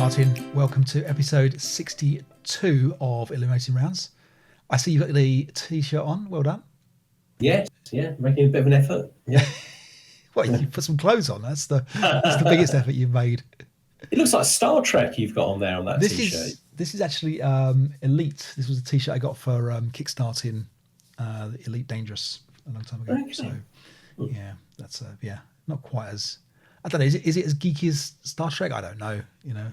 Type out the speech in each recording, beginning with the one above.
Martin, welcome to episode 62 of Illuminating Rounds. I see you've got the t-shirt on. Well done. Yes, making a bit of an effort. Yeah. Well, you put some clothes on. That's the biggest effort you've made. It looks like Star Trek you've got on there on that t-shirt. This is actually Elite. This was a t-shirt I got for kickstarting Elite Dangerous a long time ago. Okay. So yeah, that's not quite as, I don't know. Is it as geeky as Star Trek? I don't know.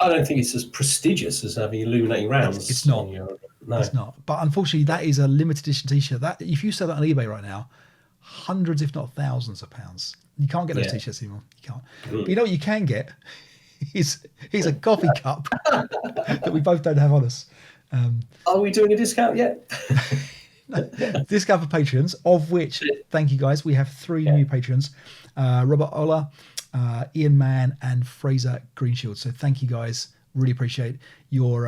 I don't think it's as prestigious as having Illuminating Rounds. It's not. No. It's not. But unfortunately, that is a limited edition t-shirt. That if you sell that on eBay right now, hundreds, if not thousands of pounds. You can't get those t-shirts anymore. You can't. But you know what you can get? He's a coffee cup that we both don't have on us. Are we doing a discount yet? Discount for patrons, of which, thank you guys, we have three new patrons. Robert Ola, Ian Mann and Fraser Greenshield. So thank you guys. Really appreciate your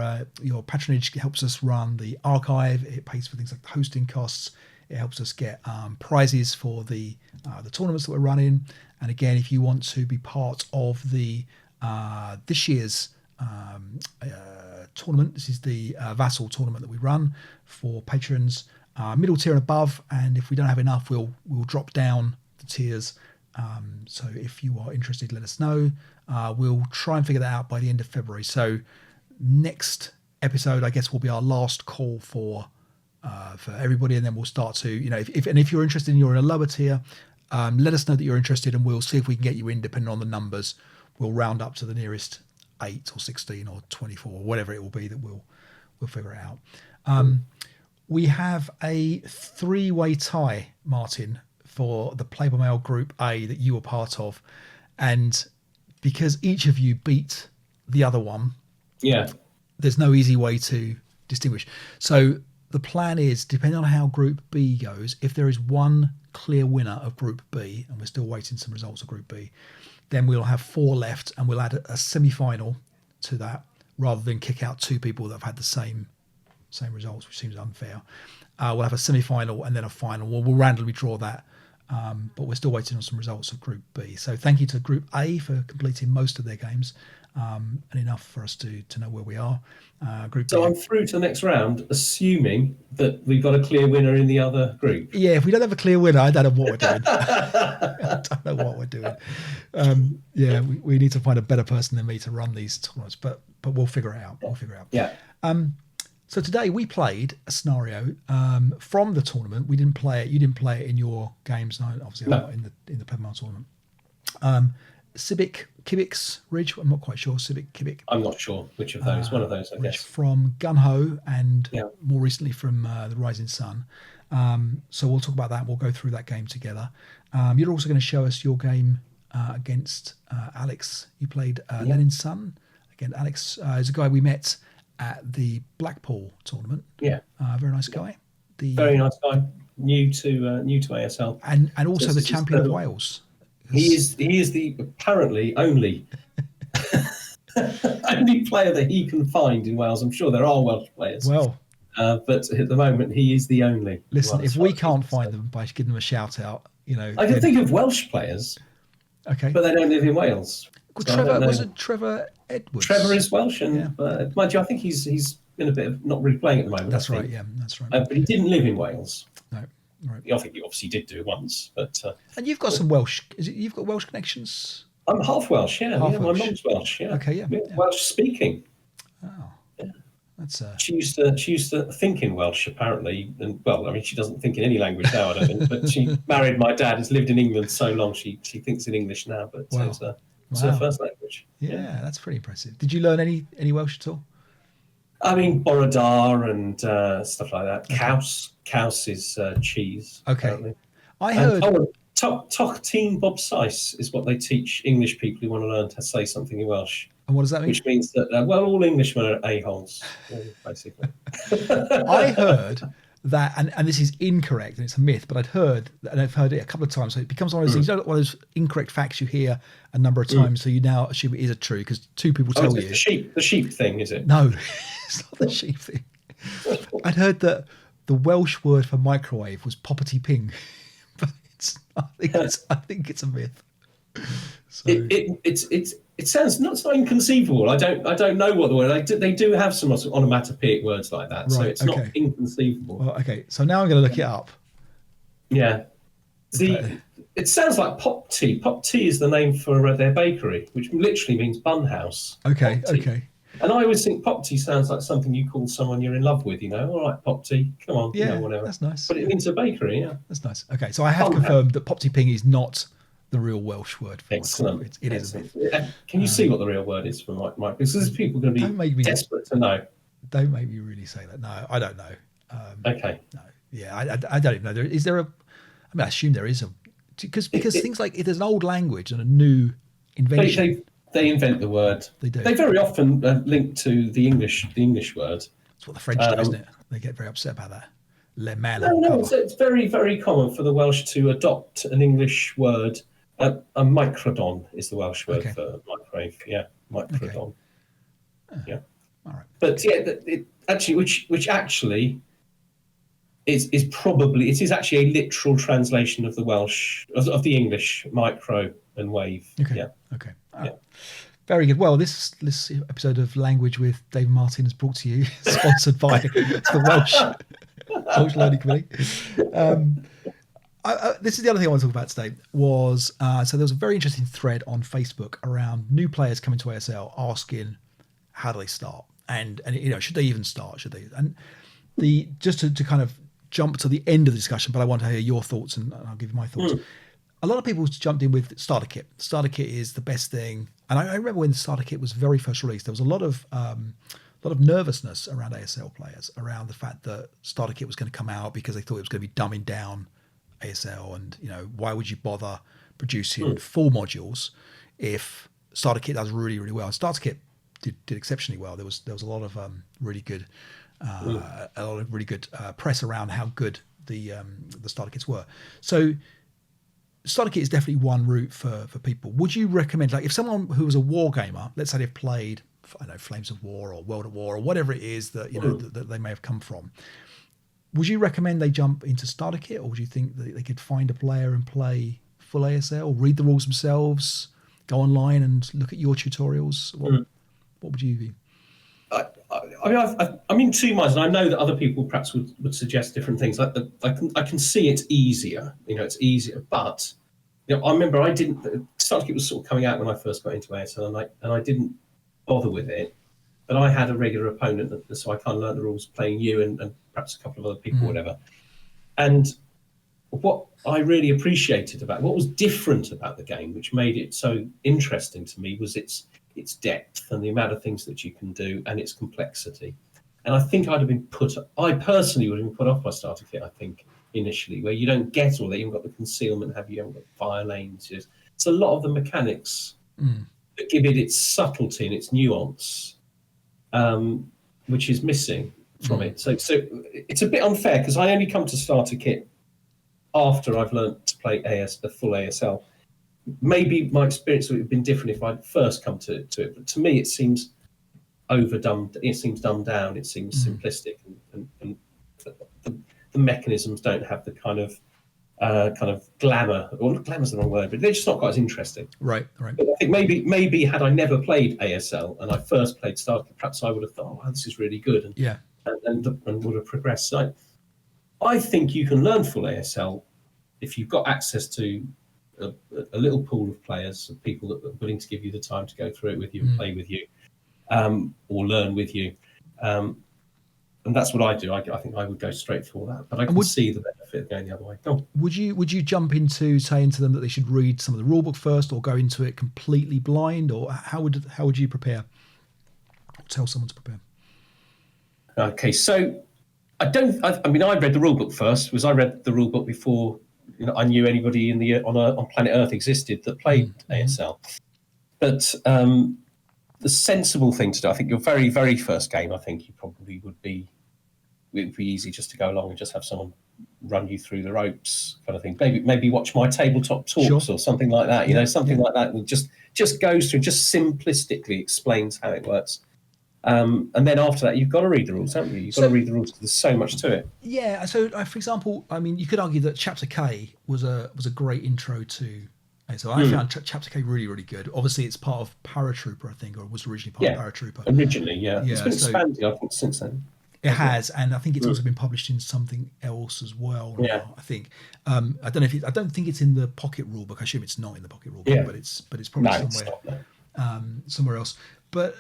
patronage. It helps us run the archive. It pays for things like hosting costs. It helps us get prizes for the tournaments that we're running. And again, if you want to be part of the this year's tournament, this is the Vassal tournament that we run for patrons, middle tier and above. And if we don't have enough, we'll drop down the tiers. So if you are interested, let us know. We'll try and figure that out by the end of February. So next episode, I guess, will be our last call for everybody, and then we'll start to, if you're interested and you're in a lower tier, let us know that you're interested, and we'll see if we can get you in depending on the numbers. We'll round up to the nearest 8 or 16 or 24, or whatever it will be that we'll figure it out. We have a 3-way tie, Martin, for the Playboy Mail Group A that you were part of, and because each of you beat the other one, there's no easy way to distinguish. So the plan is, depending on how Group B goes, if there is one clear winner of Group B, and we're still waiting some results of Group B, then we'll have 4 left, and we'll add a semi-final to that, rather than kick out 2 people that have had the same results, which seems unfair. We'll have a semi-final and then a final. We'll randomly draw that. But we're still waiting on some results of Group B. So thank you to Group A for completing most of their games, and enough for us to know where we are. Group So B. I'm through to the next round, assuming that we've got a clear winner in the other group. Yeah, if we don't have a clear winner, I don't know what we're doing. I don't know what we're doing. We need to find a better person than me to run these tournaments, but we'll figure it out. Yeah. So today we played a scenario from the tournament. We didn't play it. You didn't play it in your games. No, obviously not in the Playboy Mail tournament. Cibik's Ridge. I'm not quite sure. Cibik. I'm not sure which of those. One of those, I guess. From Gun Ho and more recently from the Rising Sun. So we'll talk about that. We'll go through that game together. You're also going to show us your game against Alex. You played Lenin's Son. Again, Alex is a guy we met at the Blackpool tournament. Very nice guy. Very nice guy. New to ASL, and also the champion of Wales. He is the apparently only player that he can find in Wales. I'm sure there are Welsh players. Well, but at the moment he is the only. Listen, if we can't find them by giving them a shout out, I can think of Welsh players. Okay, but they don't live in Wales. Wasn't Trevor Edwards? Trevor is Welsh, and mind you, I think he's been a bit of not really playing at the moment. That's right. Yeah, that's right. But he didn't live in Wales. No, right. I think he obviously did do it once, but. And you've got some Welsh. You've got Welsh connections? I'm half Welsh. Yeah, Welsh. My mum's Welsh. Yeah. Okay. Yeah. Welsh speaking. Oh. Yeah. That's. She used to think in Welsh apparently, and she doesn't think in any language now. I don't think, but she married my dad. Has lived in England so long. She thinks in English now, but it's her first language. Yeah, that's pretty impressive. Did you learn any Welsh at all? I mean, Borodar and stuff like that. Caws is cheese. Okay. Apparently. I heard. Tochtine Bob Sice is what they teach English people who want to learn to say something in Welsh. And what does that mean? Which means that, all Englishmen are a-holes, basically. I heard that, and this is incorrect, and it's a myth, but I've heard it a couple of times, so it becomes one of those things, one of those incorrect facts you hear a number of times, so you now assume it is true, because 2 people tell you. The sheep thing, is it? No, it's not the sheep thing. I'd heard that the Welsh word for microwave was poppity ping, but I think it's a myth. So. it sounds not so inconceivable. I don't know what the word. They do have some sort of onomatopoeic words like that, so it's not inconceivable. Well, okay, so now I'm going to look it up. Yeah, it sounds like Pop Tea. Pop Tea is the name for their bakery, which literally means bun house. Okay. And I always think Pop Tea sounds like something you call someone you're in love with. All right, Pop Tea, come on, whatever. That's nice. But it means a bakery. Yeah, that's nice. Okay, so I have confirmed that Pop Tea Ping is not the real Welsh word for excellent. It is a myth. Can you see what the real word is for Mike? Because there's people going to be desperate to know. Don't make me really say that. No, I don't know. Okay. No. Yeah, I don't even know. Is there a? I mean, I assume there is a, because things like if there's an old language and a new invention. They invent the word. They do. They very often link to the English word. That's what the French do, isn't it? They get very upset about that. Le man. No, it's very, very common for the Welsh to adopt an English word. A microdon is the Welsh word for microwave. Yeah, microdon. Okay. Yeah. All right. But yeah, it actually, which actually is probably, it is actually a literal translation of the Welsh of the English micro and wave. Okay. Yeah. Okay. Yeah. Very good. Well, this episode of Language with Dave Martin is brought to you, sponsored by the Welsh Learning Committee. This is the other thing I want to talk about today. So there was a very interesting thread on Facebook around new players coming to ASL asking how do they start, and should they even start? Should they? And just to kind of jump to the end of the discussion, but I want to hear your thoughts, and I'll give you my thoughts. A lot of people jumped in with starter kit. Starter kit is the best thing. And I remember when the starter kit was very first released, there was a lot of nervousness around ASL players around the fact that starter kit was going to come out because they thought it was going to be dumbing down ASL, and why would you bother producing full modules if starter kit does really, really well? Starter kit did exceptionally well. There was a lot of really good press around how good the starter kits were. So starter kit is definitely one route for people. Would you recommend, like, if someone who was a war gamer, let's say they've played, I don't know, Flames of War or World at War or whatever it is that that they may have come from, would you recommend they jump into starter kit, or would you think that they could find a player and play full ASL, read the rules themselves, go online and look at your tutorials? What would you be? I'm in two minds, and I know that other people perhaps would suggest different things. I can see it's easier, but I remember starter kit was sort of coming out when I first got into ASL, and I didn't bother with it. But I had a regular opponent, so I kind of learned the rules playing you and perhaps a couple of other people, whatever. And what I really appreciated what was different about the game, which made it so interesting to me, was its depth and the amount of things that you can do and its complexity. And I think I personally would have been put off by starter kit, I think, initially, where you don't get all that. You haven't got the concealment, you haven't got fire lanes. It's a lot of the mechanics that give it its subtlety and its nuance, which is missing from it. So it's a bit unfair, because I only come to starter kit after I've learned to play the full ASL. Maybe my experience would have been different if I'd first come to it. But to me, it seems overdone. It seems dumbed down. It seems simplistic, and the mechanisms don't have the kind of glamour. Or glamour's the wrong word, but they're just not quite as interesting. Right. But I think maybe had I never played ASL and I first played starter kit, perhaps I would have thought, oh, wow, this is really good, and would have progressed. So I think you can learn full ASL if you've got access to a little pool of players, of people that are willing to give you the time to go through it with you and play with you, or learn with you. And that's what I do. I think I would go straight for that. But I can see the benefit of going the other way. Would you jump into saying to them that they should read some of the rule book first, or go into it completely blind, or how would you prepare? Tell someone to prepare. Okay, so I read the rule book first. I read the rule book before I knew anybody on planet Earth existed that played ASL. But the sensible thing to do, I think your very, very first game, I think you probably would be easy just to go along and just have someone run you through the ropes, kind of thing. Maybe watch my tabletop talks or something like that. Like that, and just goes through, just simplistically explains how it works. And then after that, you've got to read the rules, haven't you? You've got to read the rules, because there's so much to it. Yeah. So, for example, I mean, you could argue that Chapter K was a great intro to And so I found Chapter K really, really good. Obviously, it's part of Paratrooper, I think, or was originally part of Paratrooper. Originally, it's been expanded, I think, since then. It has, and I think it's also been published in something else as well now. I think I don't know if I don't think it's in the Pocket Rulebook. I assume it's not in the Pocket Rulebook, but it's probably somewhere else. But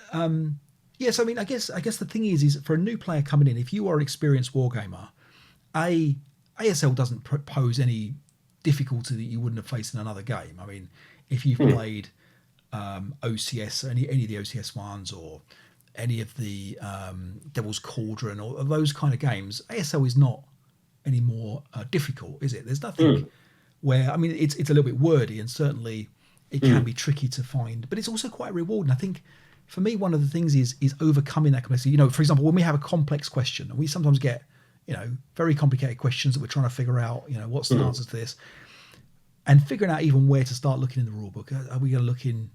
yes, I mean, I guess the thing is for a new player coming in, if you are an experienced wargamer, ASL doesn't pose any difficulty that you wouldn't have faced in another game. I mean, if you've played OCS, any of the OCS ones, or any of the Devil's Cauldron, or those kind of games, ASL is not any more difficult, is it? There's nothing where, I mean, it's a little bit wordy, and certainly it can be tricky to find, but it's also quite rewarding. I think for me, one of the things is overcoming that complexity. You know, for example, when we have a complex question, and we sometimes get, you know, very complicated questions that we're trying to figure out, you know, what's the answer to this, and figuring out even where to start looking in the rule book. Are we going to look in,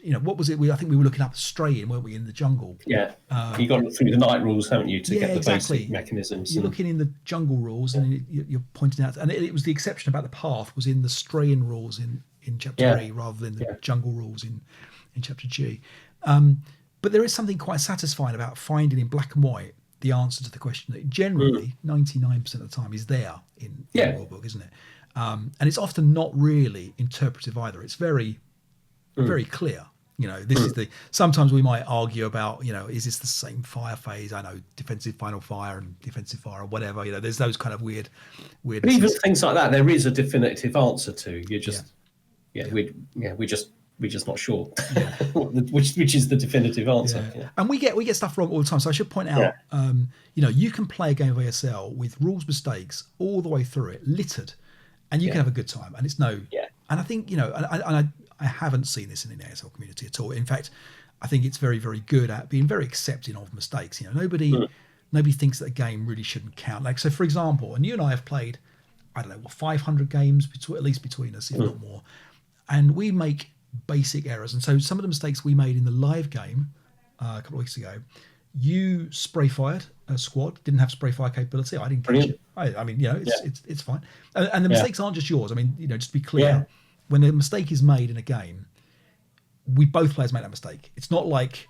you know, what was it? I think we were looking up straying, weren't we, in the jungle? Yeah, you got to look through the night rules, haven't you, to get the basic mechanisms. You're looking in the jungle rules, and you're pointing out, and it was the exception about the path was in the straying rules in Chapter E rather than the jungle rules in Chapter G. But there is something quite satisfying about finding in black and white the answer to the question that generally 99% of the time is there in the rulebook, isn't it? And it's often not really interpretive either. It's very, very clear. You know, this is sometimes we might argue about, you know, is this the same fire phase? I know defensive final fire and defensive fire or whatever. You know, there's those kind of weird. But even things like that, there is a definitive answer to. You're just, we're just not sure which is the definitive answer. And we get stuff wrong all the time. So I should point out, you know, you can play a game of ASL with rules mistakes all the way through it, littered, and you can have a good time. And it's and I think, you know, and I haven't seen this in the ASL community at all. In fact, I think it's very, very good at being very accepting of mistakes. You know, nobody thinks that a game really shouldn't count. Like, so for example, and you and I have played, I don't know, 500 games at least between us, if not more, and we make basic errors. And so some of the mistakes we made in the live game a couple of weeks ago, you spray fired a squad, didn't have spray fire capability. I didn't catch it. I mean, you know, it's fine. And the mistakes aren't just yours. I mean, you know, just to be clear, when a mistake is made in a game, we both players make that mistake. It's not like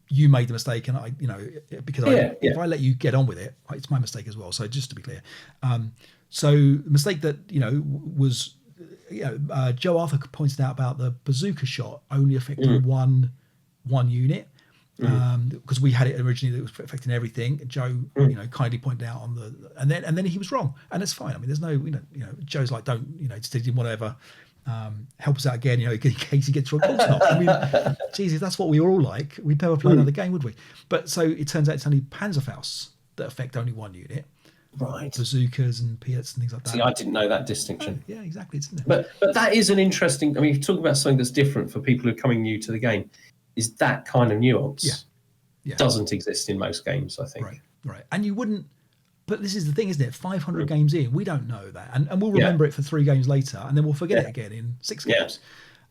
you made the mistake and I, you know, because if I let you get on with it, it's my mistake as well. So just to be clear. So the mistake that, you know, was, Joe Arthur pointed out about the bazooka shot only affecting one unit, because we had it originally that was affecting everything. Joe, you know, kindly pointed out and then he was wrong, and it's fine. I mean, there's no, you know, Joe's like, don't, you know, just didn't want to ever help us out again, you know, in case he gets wrong. Of course not. I mean, geez, if that's what we were all like, we'd never play another game, would we? But so it turns out it's only Panzerfaust that affect only one unit. Right, bazookas and Piats and things like that. See, I didn't know that distinction. Yeah, exactly. It's in there. But that is an interesting. I mean, you talk about something that's different for people who are coming new to the game. Is that kind of nuance? Doesn't exist in most games, I think. Right. And you wouldn't. But this is the thing, isn't it? 500 games in, we don't know that, and we'll remember it for 3 games later, and then we'll forget it again in 6 games.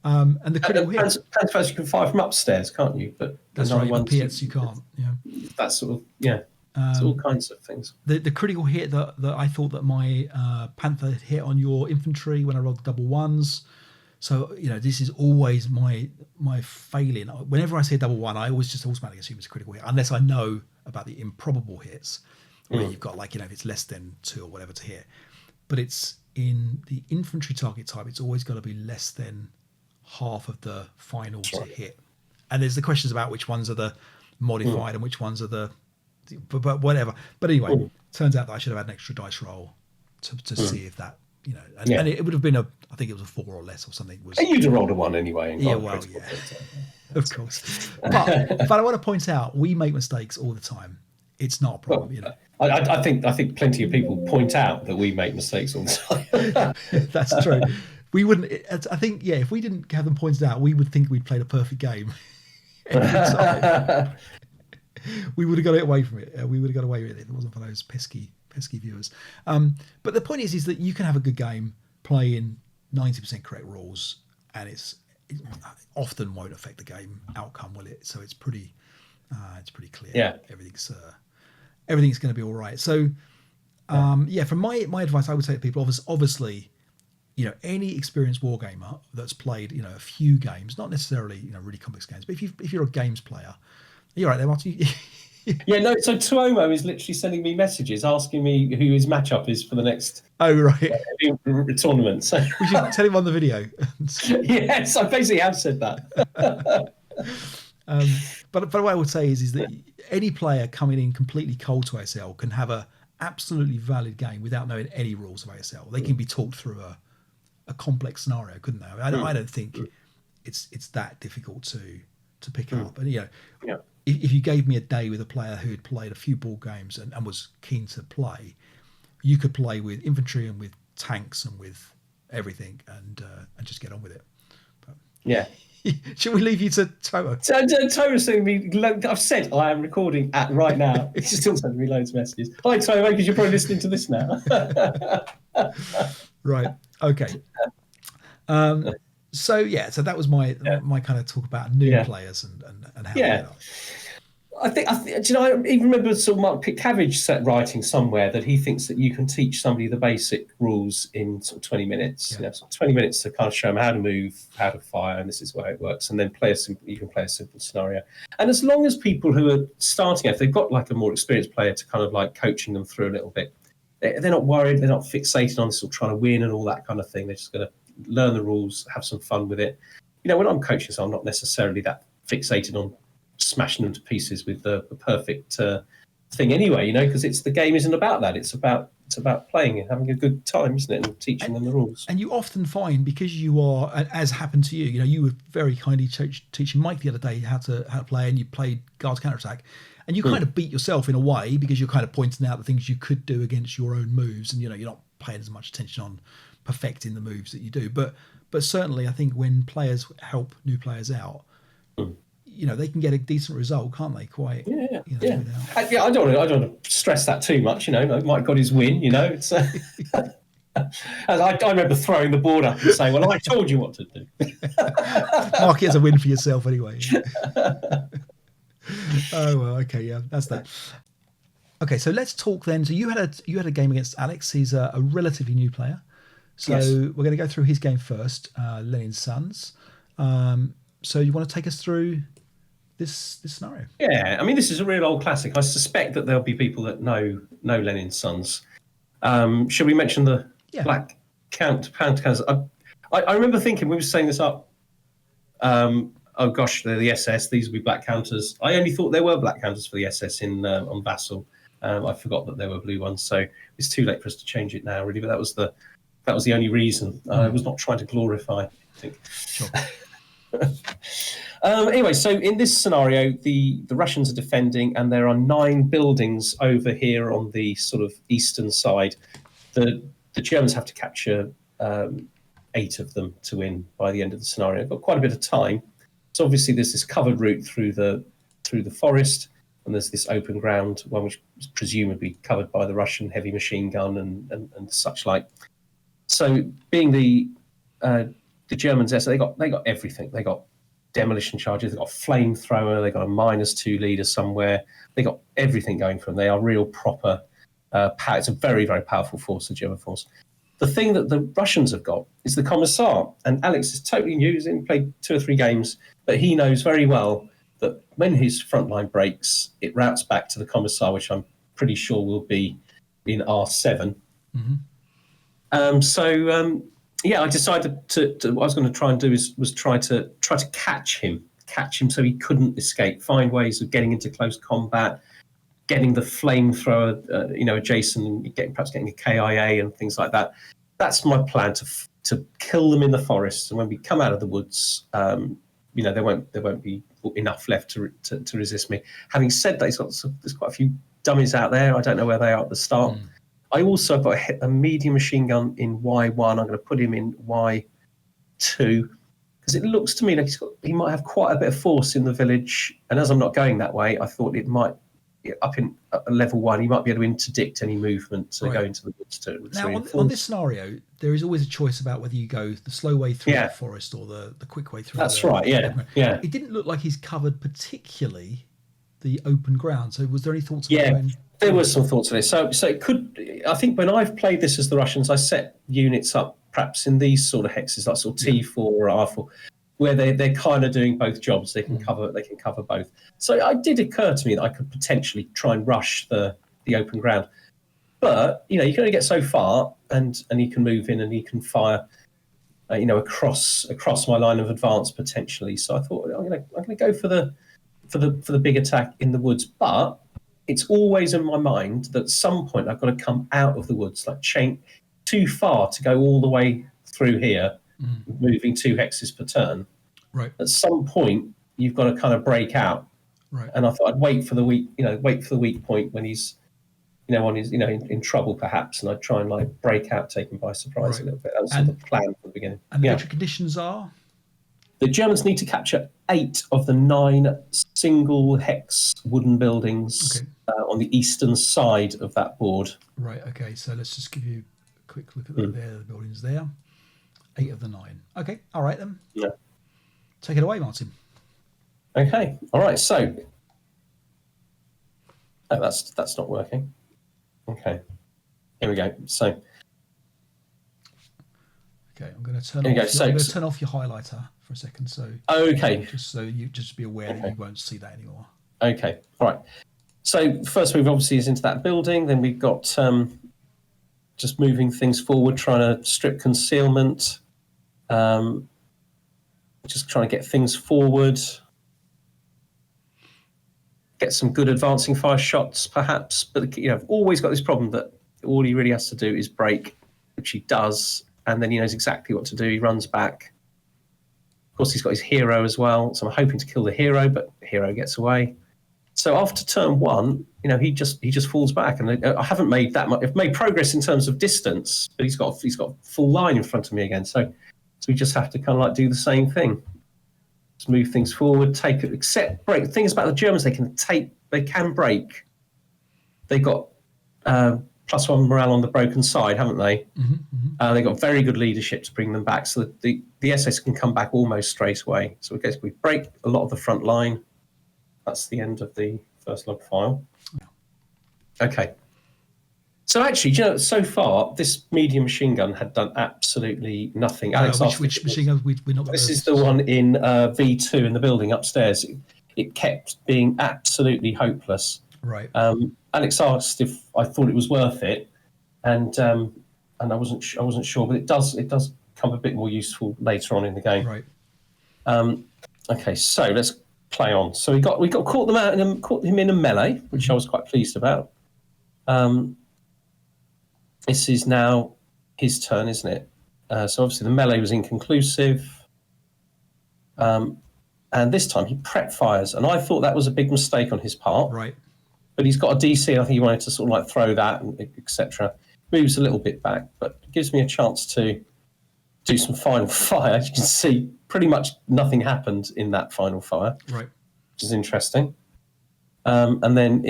And the critical hit. Panzerfaust you can fire from upstairs, can't you? But that's right. Piats you can't. Yeah. That's sort of it's all kinds of things. The critical hit that I thought that my Panther hit on your infantry when I rolled the double ones. So, you know, this is always my failing. Whenever I say double one, I always just automatically assume it's a critical hit, unless I know about the improbable hits where you've got, like, you know, if it's less than 2 or whatever to hit. But it's in the infantry target type, it's always got to be less than half of the final to hit. And there's the questions about which ones are the modified and which ones are the... But whatever. But anyway, turns out that I should have had an extra dice roll to see if that, you know, and it would have been I think it was a 4 or less or something. And you'd have rolled a 1 anyway. Of course. But I want to point out, we make mistakes all the time. It's not a problem, you know. I think plenty of people point out that we make mistakes all the time. That's true. We wouldn't. I think, if we didn't have them pointed out, we would think we'd played a perfect game every time. We would have got away from it. We would have got away with it if it wasn't for those pesky viewers. But the point is that you can have a good game playing 90% correct rules, and it often won't affect the game outcome, will it? So it's pretty clear. Yeah, everything's going to be all right. So from my advice, I would say to people, obviously, any experienced wargamer that's played, a few games, not necessarily, really complex games, but if you're a games player, you're right there, Martin. Yeah, no. So Tuomo is literally sending me messages asking me who his matchup is for the next right tournament. So we should tell him on the video. Yes, I basically have said that. But what I would say is that any player coming in completely cold to ASL can have a absolutely valid game without knowing any rules of ASL. They can be talked through a complex scenario, couldn't they? I don't think it's that difficult to pick up. And if you gave me a day with a player who had played a few board games and was keen to play, you could play with infantry and with tanks and with everything and just get on with it. But, yeah. Should we leave you to Toto? Toto's sending me. I've said I am recording at right now. He's still sending me loads of messages. Hi, Toto, because you're probably listening to this now. Right. Okay. So that was my kind of talk about new players and how they get on. I think, do you know, I even remember sort of Mark Pitcavish writing somewhere that he thinks that you can teach somebody the basic rules in sort of 20 minutes. Yeah. So 20 minutes to kind of show them how to move, how to fire, and this is where it works. And then you can play a simple scenario. And as long as people who are starting, if they've got like a more experienced player to kind of like coaching them through a little bit, they're not worried, they're not fixated on sort of trying to win and all that kind of thing. They're just going to learn the rules, have some fun with it. When I'm coaching, so I'm not necessarily that fixated on smashing them to pieces with the perfect thing anyway, because the game isn't about that. It's about playing and having a good time, isn't it, and teaching them the rules. And you often find, because you are, as happened to you, you were very kindly teaching Mike the other day how to play, and you played Guards Counterattack, and you kind of beat yourself in a way because you're kind of pointing out the things you could do against your own moves, and you're not paying as much attention on perfecting the moves that you do. But certainly, I think when players help new players out, they can get a decent result, can't they? Quite. Yeah. I don't want to stress that too much. Mike got his win. It's. I remember throwing the board up and saying, "Well, I told you what to do." Mark it as a win for yourself, anyway. Oh well, okay, yeah, that's that. Okay, so let's talk then. So you had a game against Alex. He's a relatively new player. So we're going to go through his game first, Lenin's Sons. So you want to take us through this scenario? Yeah, I mean, this is a real old classic. I suspect that there'll be people that know Lenin's Sons. Should we mention the black counters? I remember thinking, we were setting this up. Oh gosh, they're the SS. These will be black counters. I only thought there were black counters for the SS on Vassal. I forgot that there were blue ones, so it's too late for us to change it now, really. But that was the only reason. I was not trying to glorify, I think. Sure. Anyway, so in this scenario, the Russians are defending, and there are 9 buildings over here on the sort of eastern side. The Germans have to capture 8 of them to win by the end of the scenario. They've got quite a bit of time. So obviously there's this covered route through the forest, and there's this open ground one which is presumably covered by the Russian heavy machine gun and such like. So being the Germans there, so they got everything. They got demolition charges, they got a flamethrower, they got a -2 leader somewhere. They got everything going for them. They are real proper power. It's a very, very powerful force, the German force. The thing that the Russians have got is the Commissar, and Alex is totally new. He's only played 2 or 3 games, but he knows very well that when his front line breaks, it routes back to the Commissar, which I'm pretty sure will be in R7. Mm-hmm. I decided to what I was going to try and do was try to catch him so he couldn't escape. Find ways of getting into close combat, getting the flamethrower, adjacent, and perhaps getting a KIA and things like that. That's my plan, to kill them in the forest. And when we come out of the woods, there won't be enough left to resist me. Having said that, there's quite a few dummies out there. I don't know where they are at the start. I also got a medium machine gun in Y1. I'm going to put him in Y2 because it looks to me like he might have quite a bit of force in the village. And as I'm not going that way, I thought it might, up in level 1, he might be able to interdict any movement to go into the woods to Now, on this scenario, there is always a choice about whether you go the slow way through the forest or the quick way through. That's right, yeah. It didn't look like he's covered particularly the open ground. So was there any thoughts about going? There were some thoughts of this. So it could. I think when I've played this as the Russians, I set units up perhaps in these sort of hexes, like sort of T4 or R4, where they're kind of doing both jobs. They can cover both. So it did occur to me that I could potentially try and rush the open ground. But you can only get so far, and you can move in and you can fire, across my line of advance potentially. So I thought I'm gonna go for the big attack in the woods. But it's always in my mind that at some point I've got to come out of the woods, like chain too far to go all the way through here, moving 2 hexes per turn. Right. At some point you've got to kind of break out. Right. And I thought I'd wait for the weak point when he's in trouble perhaps, and I'd try and like break out, take him by surprise a little bit. That was the plan from the beginning. And the victory conditions are? The Germans need to capture 8 of the 9 single hex wooden buildings on the eastern side of that board. Right, okay, so let's just give you a quick look at the buildings there. 8 of the 9. Okay, all right then. Yeah. Take it away, Martin. Okay, all right, so... Oh, that's not working. Okay, here we go. So... Okay, I'm going to turn off your highlighter for a second. So okay, just be aware that you won't see that anymore. Okay, all right. So first move obviously is into that building. Then we've got just moving things forward, trying to strip concealment, just trying to get things forward, get some good advancing fire shots perhaps. But I've always got this problem that all he really has to do is break, which he does. And then he knows exactly what to do. He runs back. Of course, he's got his hero as well. So I'm hoping to kill the hero, but the hero gets away. So after turn 1, he just falls back. And I haven't made that much. I've made progress in terms of distance, but he's got full line in front of me again. So we just have to kind of like do the same thing. Just move things forward, take it, accept, break. The thing is about the Germans, they can break. They got +1 morale on the broken side, haven't they? They've got very good leadership to bring them back, so that the SS can come back almost straight away. So we break a lot of the front line. That's the end of the first log file. Okay. So actually, so far, this medium machine gun had done absolutely nothing. Alex, which machine gun? We're not. This is the one in V2 in the building upstairs. It kept being absolutely hopeless. Right. Alex asked if I thought it was worth it, and I wasn't sure, but it does come a bit more useful later on in the game. Right. Okay, so let's play on. So we got caught him in a melee, which I was quite pleased about. This is now his turn, isn't it? So obviously the melee was inconclusive. And this time he prep fires, and I thought that was a big mistake on his part. Right. But he's got a DC, I think he wanted to sort of like throw that, etc. Moves a little bit back, but gives me a chance to do some final fire. As you can see, pretty much nothing happened in that final fire. Right. Which is interesting. And then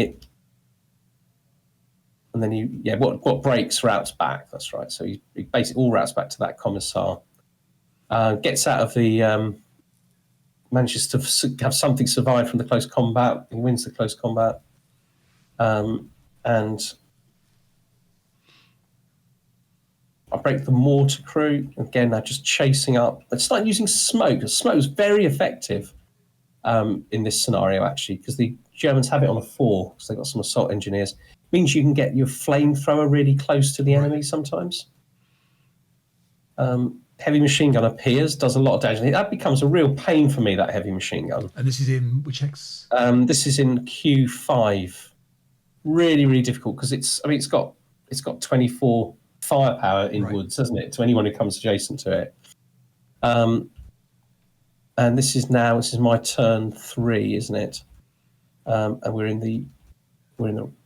what breaks routes back. That's right. So he basically all routes back to that commissar. Gets out of the manages to have something survive from the close combat. He wins the close combat. And I break the mortar crew. Again, they're just chasing up. I start using smoke. Smoke is very effective in this scenario, actually, because the Germans have it on a 4, because they've got some assault engineers. It means you can get your flamethrower really close to the enemy sometimes. Heavy machine gun appears, does a lot of damage. That becomes a real pain for me, that heavy machine gun. And this is in which hex? This is in Q5. Really, really difficult, because it's got 24 firepower in woods, doesn't it, to anyone who comes adjacent to it. And this is my turn 3, isn't it? And we're in the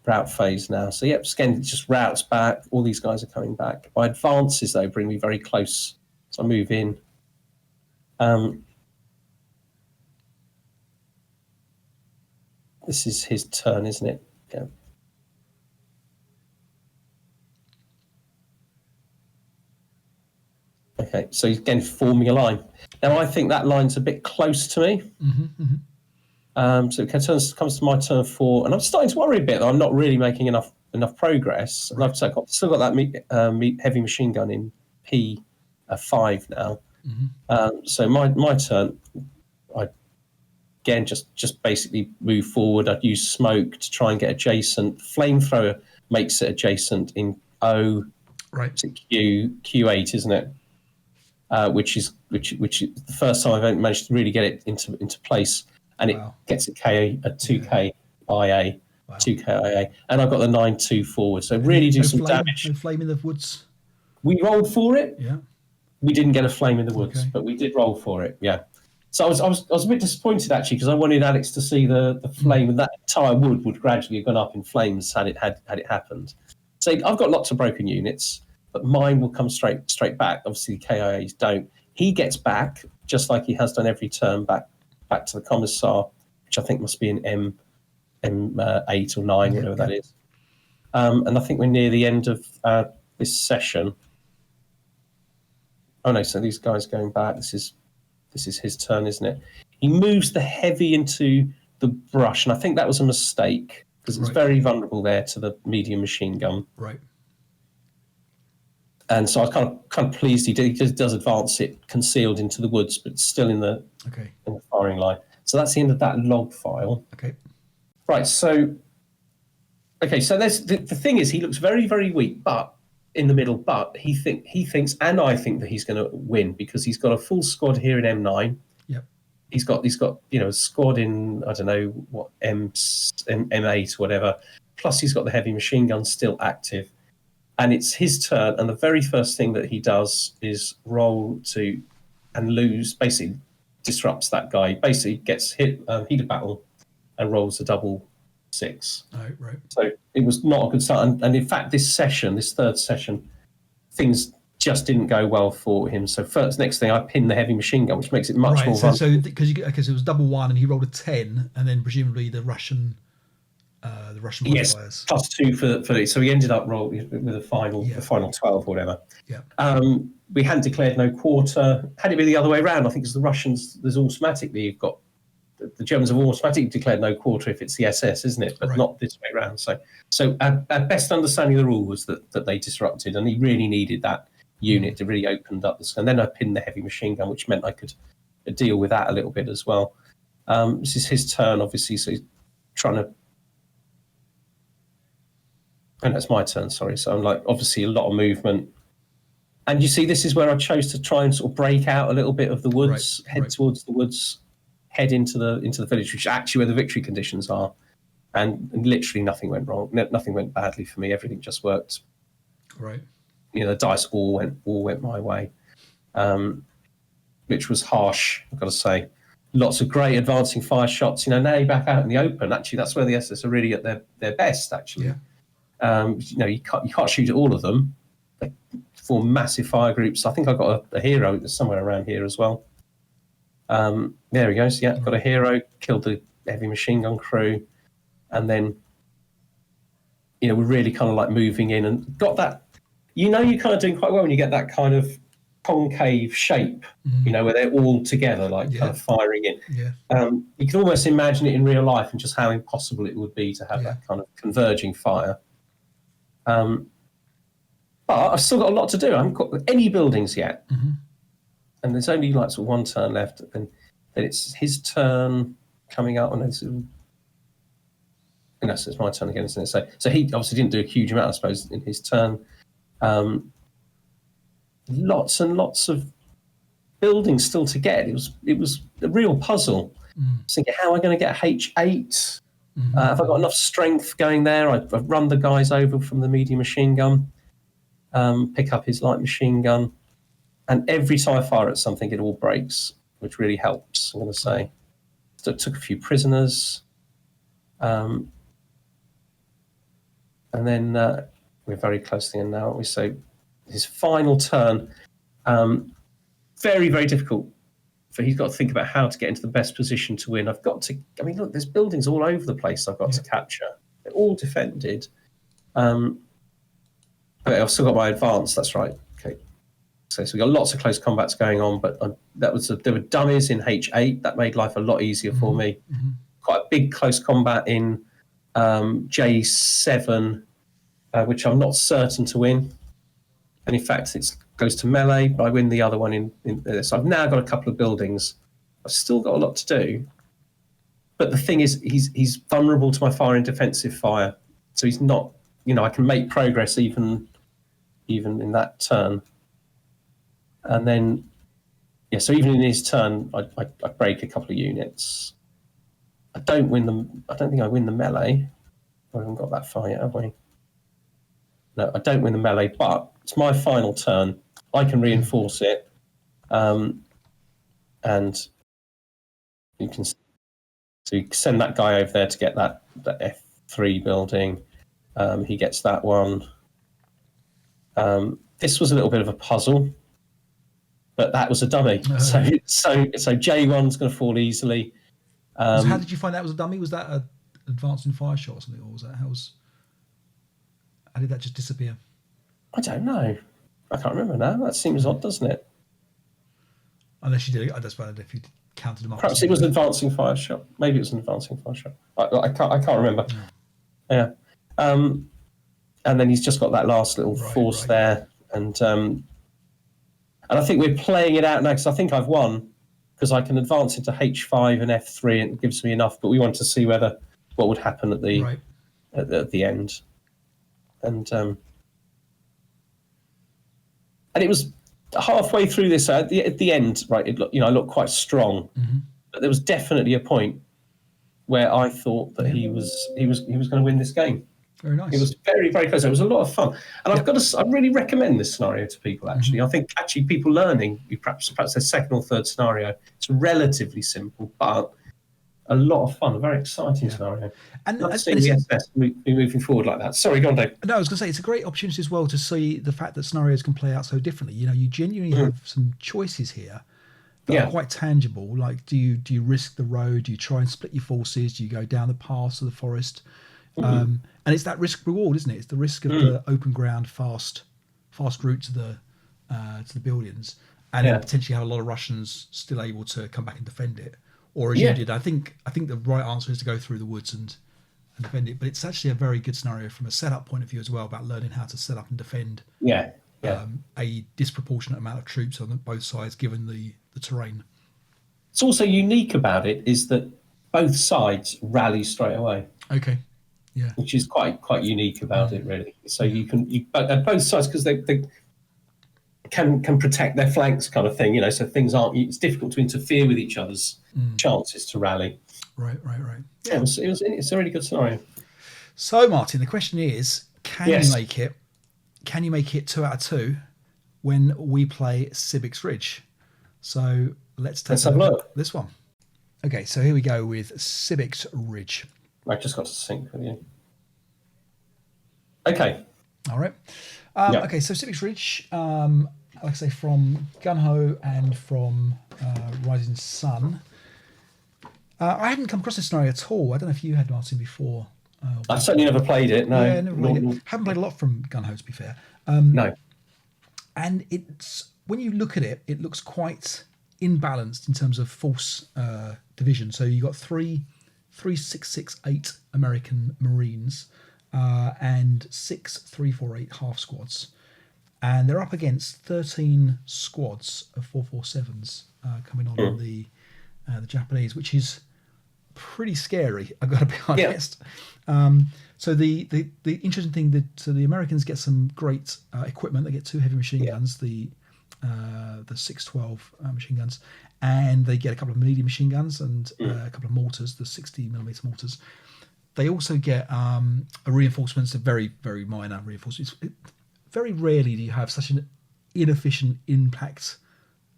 route phase now. So again, it just routes back. All these guys are coming back. My advances though bring me very close. So I move in. This is his turn, isn't it? Yeah. Okay, so he's again forming a line. Now I think that line's a bit close to me. So it comes to my turn 4, and I'm starting to worry a bit that I'm not really making enough progress. And I've still got that heavy machine gun in a 5 now. Mm-hmm. So my turn, I again just basically move forward. I'd use smoke to try and get adjacent. Flamethrower makes it adjacent in O. Right. To Q8, isn't it? Which is the first time I've managed to really get it into place, and it gets a 2K IA, 2K IA, and I've got the 9-2 forward. So really do some damage. No flame in the woods. We rolled for it. Yeah. We didn't get a flame in the woods, but we did roll for it. Yeah. So I was a bit disappointed actually, because I wanted Alex to see the flame, and that entire wood would gradually have gone up in flames had it happened. So I've got lots of broken units, but mine will come straight back. Obviously, the KIAs don't. He gets back just like he has done every turn back to the commissar, which I think must be an M8 or 9, whatever that is. And I think we're near the end of this session. Oh no! So these guys going back. This is his turn, isn't it? He moves the heavy into the brush, and I think that was a mistake because it's very vulnerable there to the medium machine gun. Right. And so I was kind of pleased he does advance it concealed into the woods, but still in the firing line. So that's the end of that log file. Okay. Right. So there's the thing is, he looks very, very weak, but in the middle. But he thinks, and I think that he's going to win because he's got a full squad here in M9. Yep. He's got a squad in, I don't know what, M8 or whatever. Plus he's got the heavy machine gun still active. And it's his turn, and the very first thing that he does is roll to and lose, basically disrupts that guy, basically gets hit, heat of battle, and rolls a double 6. Oh, right. So it was not a good start. And in fact, this third session, things just didn't go well for him. So next thing, I pinned the heavy machine gun, which makes it much more vulnerable. So because it was double 1 and he rolled a 10, and then presumably the Russian modifiers. Plus 2 for it. So he ended up rolling with the final 12 or whatever. Yeah. We hadn't declared no quarter. Had it been the other way around, I think it's the Russians. There's automatically you've got the Germans have automatically declared no quarter if it's the SS, isn't it? But not this way around. So our best understanding of the rule was that they disrupted, and he really needed that unit to really opened up the sky. And then I pinned the heavy machine gun, which meant I could deal with that a little bit as well. This is his turn, obviously, so he's trying to. And that's my turn, sorry. So I'm obviously a lot of movement. And you see, this is where I chose to try and sort of break out a little bit of the woods, head towards the woods, head into the village, which is actually where the victory conditions are. And literally nothing went wrong. Nothing went badly for me. Everything just worked. Right. The dice all went my way, which was harsh, I've got to say. Lots of great advancing fire shots. Now you're back out in the open. Actually, that's where the SS are really at their best, actually. Yeah. You can't shoot at all of them. They form massive fire groups. I think I got a hero somewhere around here as well. There he goes. Yeah, got a hero, killed the heavy machine gun crew, and then we're really kind of moving in and got that. You're kind of doing quite well when you get that kind of concave shape, where they're all together, kind of firing in. Yeah. You can almost imagine it in real life and just how impossible it would be to have that kind of converging fire. But I've still got a lot to do. I haven't got any buildings yet. Mm-hmm. And there's only sort of one turn left. And then it's his turn coming up. And so it's my turn again, isn't it? So he obviously didn't do a huge amount, I suppose, in his turn. Lots and lots of buildings still to get. It was a real puzzle. Thinking, how am I going to get H8? Have I got enough strength going there? I've run the guys over from the medium machine gun, pick up his light machine gun, and every time I fire at something, it all breaks, which really helps, I'm going to say. So it took a few prisoners. And then we're very close to the end now, aren't we? So his final turn, very, very difficult. He's got to think about how to get into the best position to win. Look, there's buildings all over the place I've got to capture. They're all defended. But I've still got my advance, that's right. Okay. So we've got lots of close combats going on, but there were dummies in H8. That made life a lot easier for me. Mm-hmm. Quite a big close combat in J7, which I'm not certain to win. And in fact, it's goes to melee, but I win the other one in so I've now got a couple of buildings. I've still got a lot to do. But the thing is, he's vulnerable to my fire and defensive fire. So he's not, I can make progress even in that turn. And then, so even in his turn, I break a couple of units. I don't think I win the melee. We haven't got that far yet, have we? No, I don't win the melee, but it's my final turn. I can reinforce it. And you can send that guy over there to get that F3 building. He gets that one. This was a little bit of a puzzle, but that was a dummy. So J1's going to fall easily. So how did you find that was a dummy? Was that an advancing fire shot or something, or was that how did that just disappear? I don't know. I can't remember now. That seems odd, doesn't it? Unless you did, I just wondered if you counted them up. Perhaps it was an advancing fire shot. Maybe it was an advancing fire shot. I can't remember. Yeah. And then he's just got that last little force there, and I think we're playing it out now because I think I've won because I can advance into H5 and F3 and it gives me enough. But we want to see what would happen at the end, and it was halfway through this at the end. Right, it I looked quite strong, but there was definitely a point where I thought that he was going to win this game. Very nice. It was very, very close. It was a lot of fun, and I really recommend this scenario to people. Actually, I think people learning perhaps their second or third scenario. It's relatively simple, but a lot of fun. A very exciting scenario. And seeing the SS moving forward like that. Sorry, go on, Dave. No, I was going to say it's a great opportunity as well to see the fact that scenarios can play out so differently. You genuinely have some choices here that are quite tangible. Like, do you risk the road? Do you try and split your forces? Do you go down the paths of the forest? And it's that risk reward, isn't it? It's the risk of the open ground, fast route to the buildings, and then potentially have a lot of Russians still able to come back and defend it. Or as you did, I think the right answer is to go through the woods and defend it. But it's actually a very good scenario from a setup point of view as well, about learning how to set up and defend a disproportionate amount of troops on both sides given the terrain. It's also unique about it is that both sides rally straight away. Okay. Yeah. Which is quite unique about it, really. So you at both sides, because they can protect their flanks, kind of thing. So things aren't. It's difficult to interfere with each other's chances to rally. Right. Yeah, it's a really good scenario. So, Martin, the question is, can you make it? Can you make it 2 out of 2 when we play Cibik's Ridge? So let's have a look at this one. Okay, so here we go with Cibik's Ridge. I just got to sync with you. Okay. All right. Okay, so Cibik's Ridge, like I say, from Gung and from Rising Sun. I hadn't come across this scenario at all. I don't know if you had, Martin, before. I've certainly never played it. No, never played it. Haven't played a lot from Gung, to be fair. No. And it's when you look at it, it looks quite imbalanced in terms of force division. So you got 3,668 American Marines and 6,348 half squads, and they're up against 13 squads of 447s coming on the Japanese, which is pretty scary. I've got to be honest. So the interesting thing that the Americans get some great equipment. They get 2 heavy machine guns, the 612 machine guns, and they get a couple of medium machine guns and a couple of mortars, the 60mm mortars. They also get a reinforcements, a very, very minor reinforcements. Very rarely do you have such an inefficient impact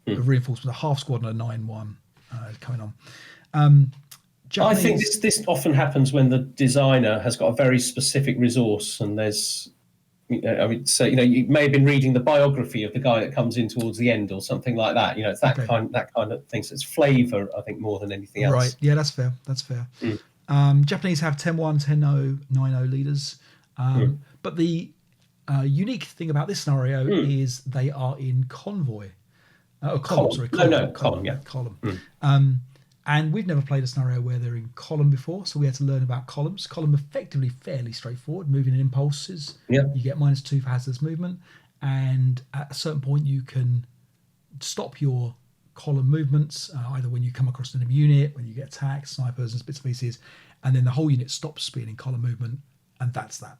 of reinforcements, a half squad and a 9-1 coming on. Japanese, I think this often happens when the designer has got a very specific resource, and there's, you may have been reading the biography of the guy that comes in towards the end or something like that. It's that kind of thing. So it's flavour, I think, more than anything else. Right? Yeah, that's fair. Japanese have 10-1, 10-0, 9-0 leaders, but the unique thing about this scenario is they are in convoy. Column. And we've never played a scenario where they're in column before, so we had to learn about columns. Column effectively fairly straightforward, moving in impulses. You get -2 for hazardous movement, and at a certain point you can stop your column movements, either when you come across an enemy unit, when you get attacked, snipers and bits and pieces, and then the whole unit stops being in column movement, and that's that.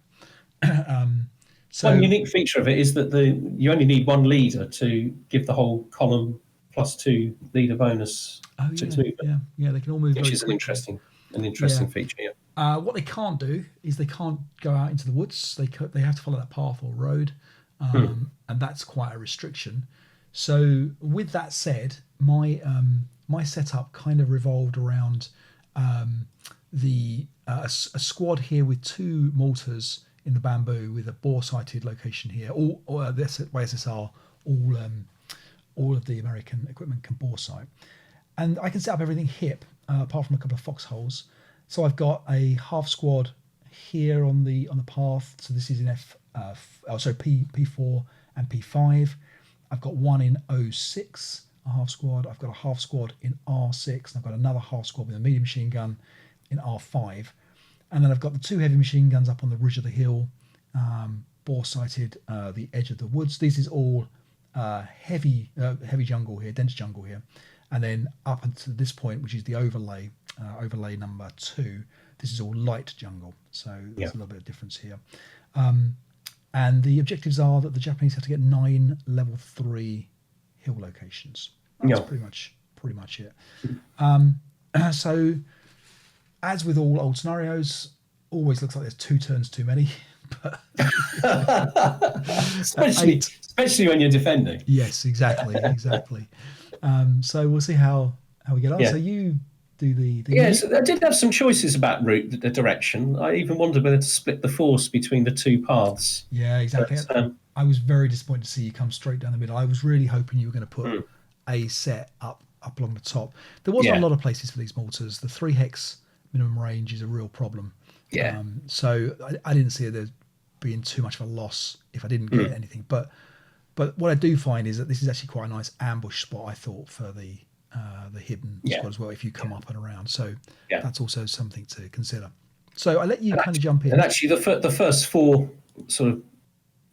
So one unique feature of it is that you only need one leader to give the whole column +2 leader bonus to its movement. Yeah, they can all move which very is quickly. an interesting feature. Yeah. What they can't do is they can't go out into the woods. They have to follow that path or road, and that's quite a restriction. So with that said, my setup kind of revolved around a squad here with 2 mortars in the bamboo with a bore-sighted location here. All this by SSR, all of the American equipment can bore sight, and I can set up everything hip apart from a couple of foxholes. So I've got a half squad here on the path. So this is in P4 and P5. I've got one in O6, a half squad. I've got a half squad in R6, and I've got another half squad with a medium machine gun in R5. And then I've got the 2 heavy machine guns up on the ridge of the hill, bore-sighted the edge of the woods. This is all heavy jungle here, dense jungle here. And then up until this point, which is the overlay number 2, this is all light jungle. So there's a little bit of difference here. And the objectives are that the Japanese have to get 9 level 3 hill locations. That's pretty much it. So as with all old scenarios, always looks like there's 2 turns too many. But especially when you're defending. Yes, exactly. So we'll see how we get on. Yeah. So you do the yes, I did have some choices about route, the direction. I even wondered whether to split the force between the 2 paths. Yeah, exactly. But, I was very disappointed to see you come straight down the middle. I was really hoping you were going to put a set up along the top. There wasn't a lot of places for these mortars. The 3 hex minimum range is a real problem. Yeah. So I didn't see there being too much of a loss if I didn't get anything. But what I do find is that this is actually quite a nice ambush spot, I thought, for the hidden squad as well, if you come up and around. So that's also something to consider. So I let you kind of jump in. And actually, the first 4 sort of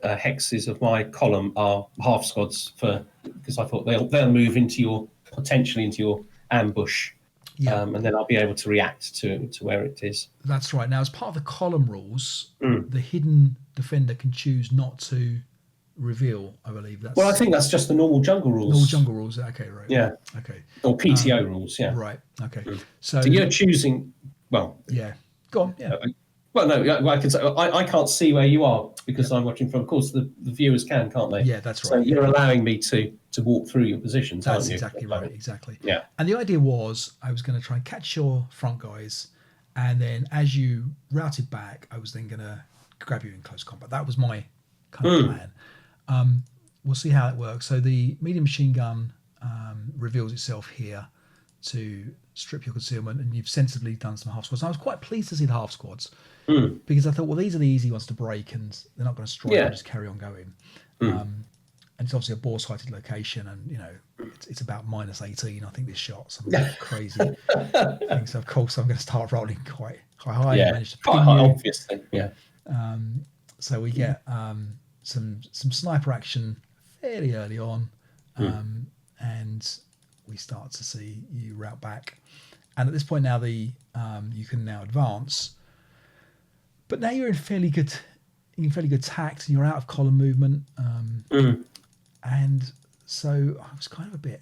hexes of my column are half squads because I thought they'll move potentially into your ambush. Yeah. And then I'll be able to react to where it is. That's right. Now, as part of the column rules, the hidden defender can choose not to reveal, I believe. Well, I think that's just the normal jungle rules. Normal jungle rules, okay, right. Yeah. Okay. Or PTO rules, yeah. Right, okay. So you're choosing, well... Yeah, go on, yeah. Well, no, I can say I can't see where you are because I'm watching from. Of course, the viewers can't they? Yeah, that's right. So you're allowing me to walk through your positions, that's aren't you? Exactly right. Exactly. Yeah. And the idea was I was going to try and catch your front guys, and then as you routed back, I was then going to grab you in close combat. That was my kind of plan. We'll see how it works. So the medium machine gun reveals itself here to strip your concealment, and you've sensibly done some half squads. And I was quite pleased to see the half squads because I thought, well, these are the easy ones to break, and they're not going to strike and just carry on going. And it's obviously a bore-sighted location, and it's about -18. I think this shot, some crazy thing. So of course I'm going to start rolling quite high. Yeah, quite high, obviously. Yeah. So we get some sniper action fairly early on, and we start to see you route back. And at this point now, you can now advance. But now you're in fairly good tact, and you're out of column movement. And so I was kind of a bit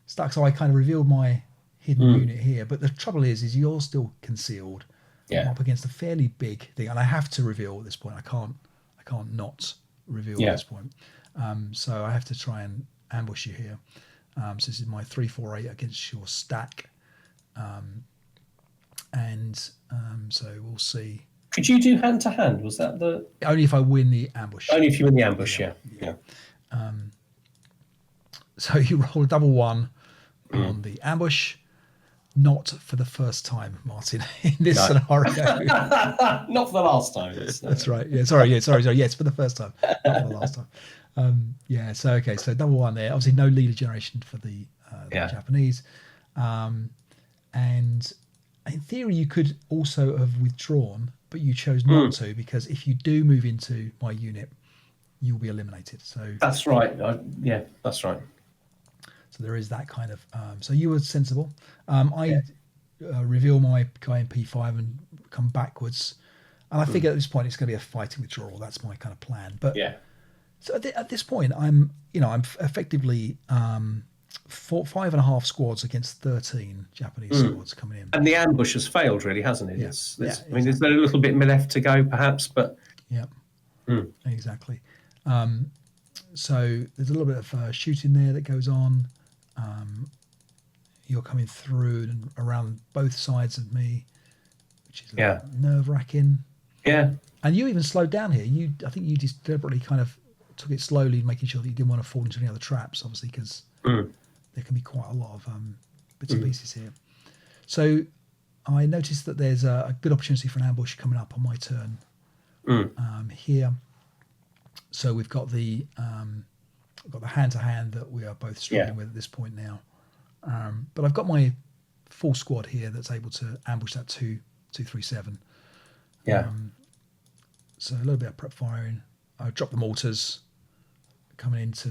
stuck. So I kind of revealed my hidden unit here. But the trouble is you're still concealed. I'm up against a fairly big thing, and I have to reveal at this point. I can't not reveal at this point. So I have to try and ambush you here. So this is my 348 against your stack. So we'll see. Could you do hand to hand? Was that the only if I win the ambush? Only if you win the ambush, yeah. So you roll a double 1 on the ambush. Not for the first time, Martin, in this scenario. Not for the last time. That's right. Yeah, sorry. Yes, for the first time. Not for the last time. So okay, so double 1 there. Obviously, no leader generation for the Japanese. And in theory, you could also have withdrawn, but you chose not to, because if you do move into my unit, you'll be eliminated. So That's right. Yeah, that's right. So there is that kind of. So you were sensible. I reveal my guy in P5 and come backwards, and I figure at this point it's going to be a fighting withdrawal. That's my kind of plan. But Yeah. so at this point, I'm effectively 5.5 squads against 13 Japanese squads coming in. And the ambush has failed, really, hasn't it? Yeah. I mean, there's a little bit left to go, perhaps, but yeah, exactly. So there's a little bit of shooting there that goes on. You're coming through and around both sides of me, which is nerve-wracking. Yeah. And you even slowed down here. I think you just deliberately kind of took it slowly, making sure that you didn't want to fall into any other traps, obviously, because there can be quite a lot of bits and pieces here. So I noticed that there's a good opportunity for an ambush coming up on my turn here. So we've got the hand-to-hand that we are both struggling with at this point now. But I've got my full squad here that's able to ambush that 2-3-7. Yeah. So a little bit of prep firing. I drop the mortars coming into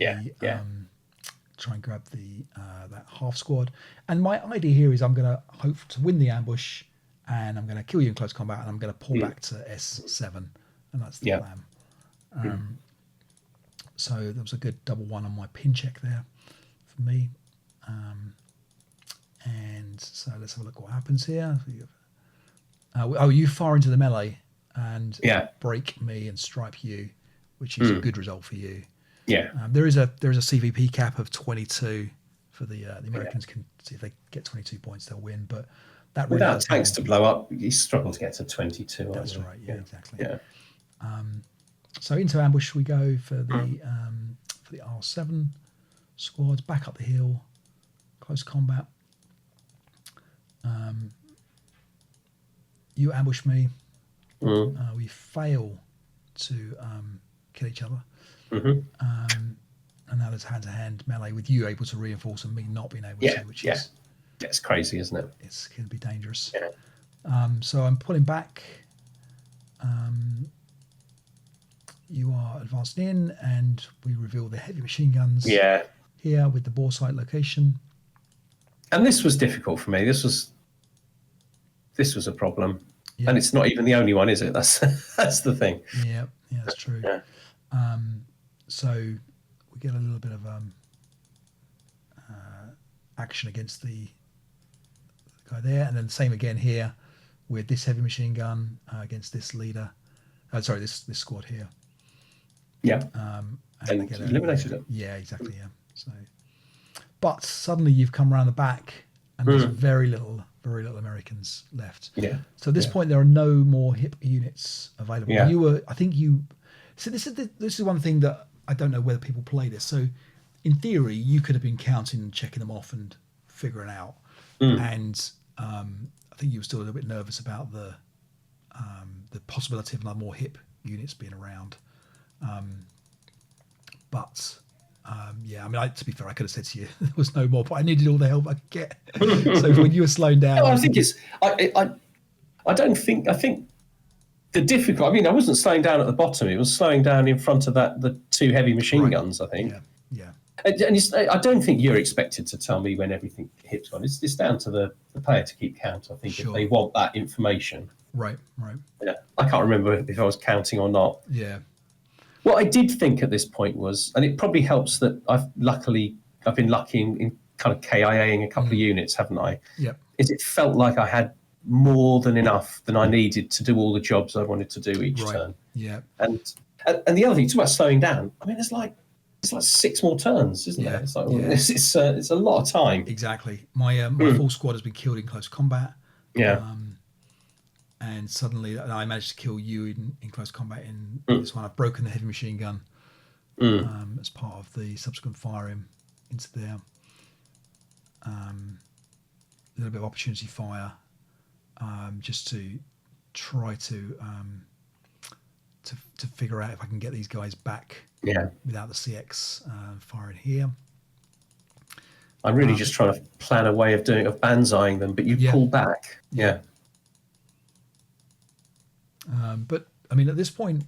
try and grab that half squad. And my idea here is I'm going to hope to win the ambush, and I'm going to kill you in close combat, and I'm going to pull back to S7, and that's the plan. So there was a good double one on my pin check there for me. And so let's have a look what happens here. You fire into the melee and break me and stripe you, which is a good result for you. Yeah. There is a CVP cap of 22 for the Americans. Can see if they get 22 points, they'll win. But that really without tanks to blow up, you struggle to get to 22. That's right. Yeah, exactly. Yeah. So into ambush we go for the R7 squads. Back up the hill, close combat. You ambush me. We fail to kill each other. And now there's hand-to-hand melee with you able to reinforce and me not being able to, which is it's crazy, isn't it? It's going to be dangerous. Yeah. So I'm pulling back. You are advancing in, and we reveal the heavy machine guns. Yeah. Here with the bore site location. And this was difficult for me. This was a problem, Yeah. and it's not even the only one, is it? That's the thing. Yeah, that's true. Yeah. So we get a little bit of action against the guy there, and then the same again here with this heavy machine gun against this leader. This squad here. Yeah. And they get eliminated it. Yeah, exactly. Yeah. So, but suddenly you've come around the back, and there's very little Americans left. Yeah. So at this point, there are no more hip units available. Yeah. So this is one thing that I don't know whether people play this. So in theory, you could have been counting and checking them off and figuring out. And I think you were still a little bit nervous about the possibility of more hip units being around. To be fair, I could have said to you there was no more, but I needed all the help I could get. So when you were slowing down, I think it's. I think the difficult. I mean, I wasn't slowing down at the bottom; it was slowing down in front of the two heavy machine guns. I think. Yeah. And I don't think you're expected to tell me when everything hits one. It's down to the player to keep count. I think if they want that information. Right. Yeah, I can't remember if I was counting or not. Yeah. What I did think at this point was, and it probably helps that I've been lucky in kind of KIAing a couple of units, haven't I? Yeah. Is it felt like I had more than enough than I needed to do all the jobs I wanted to do each turn. Yeah. And the other thing, talk about slowing down. I mean, it's like 6 more turns, isn't there? It's like it's a lot of time. Exactly. My full squad has been killed in close combat. Yeah. And suddenly I managed to kill you in close combat in this one. I've broken the heavy machine gun as part of the subsequent firing into there. A little bit of opportunity fire just to try to figure out if I can get these guys back without the CX firing here. I'm really just trying to plan a way of banzaiing them, but you pull back. Yeah. But I mean, at this point,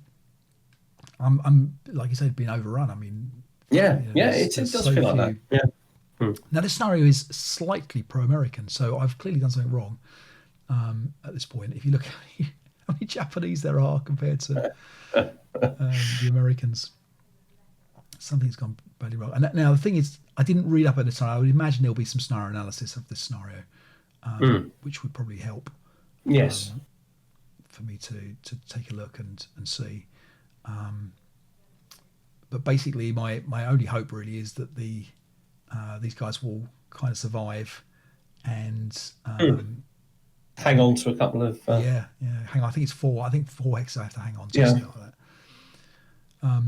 I'm like you said, being overrun. I mean, It does feel like that. Yeah. Now this scenario is slightly pro-American, so I've clearly done something wrong at this point. If you look at how many Japanese there are compared to the Americans, something's gone badly wrong. And now the thing is, I didn't read up at the time. I would imagine there'll be some scenario analysis of this scenario, which would probably help. Yes. For me to take a look and see. But basically, my only hope really is that these guys will kind of survive and hang on to a couple of hang on. I think it's 4. I think 4 hexes I have to hang on to. Yeah. Like that.